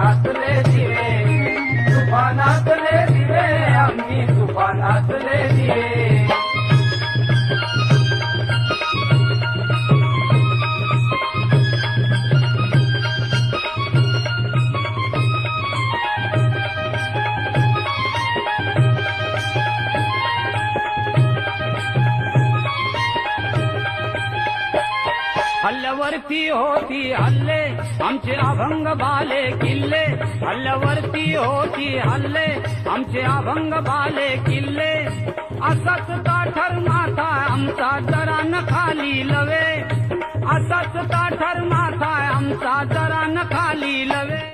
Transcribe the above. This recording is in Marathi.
तुफानातले दिवे, तुफानातले दिवे, आम्ही तुफानातले दिवे. हल्ल्यावरती होती हल्ले आमचे अभंग बाले किल्ले, हल्ल्यावरती होती हल्ले आमचे अभंग बाले किल्ले. असाच ताठर माथा आमचा जरा खाली लवे, असाच ताठर माथा आमचा जरा खाली लवे.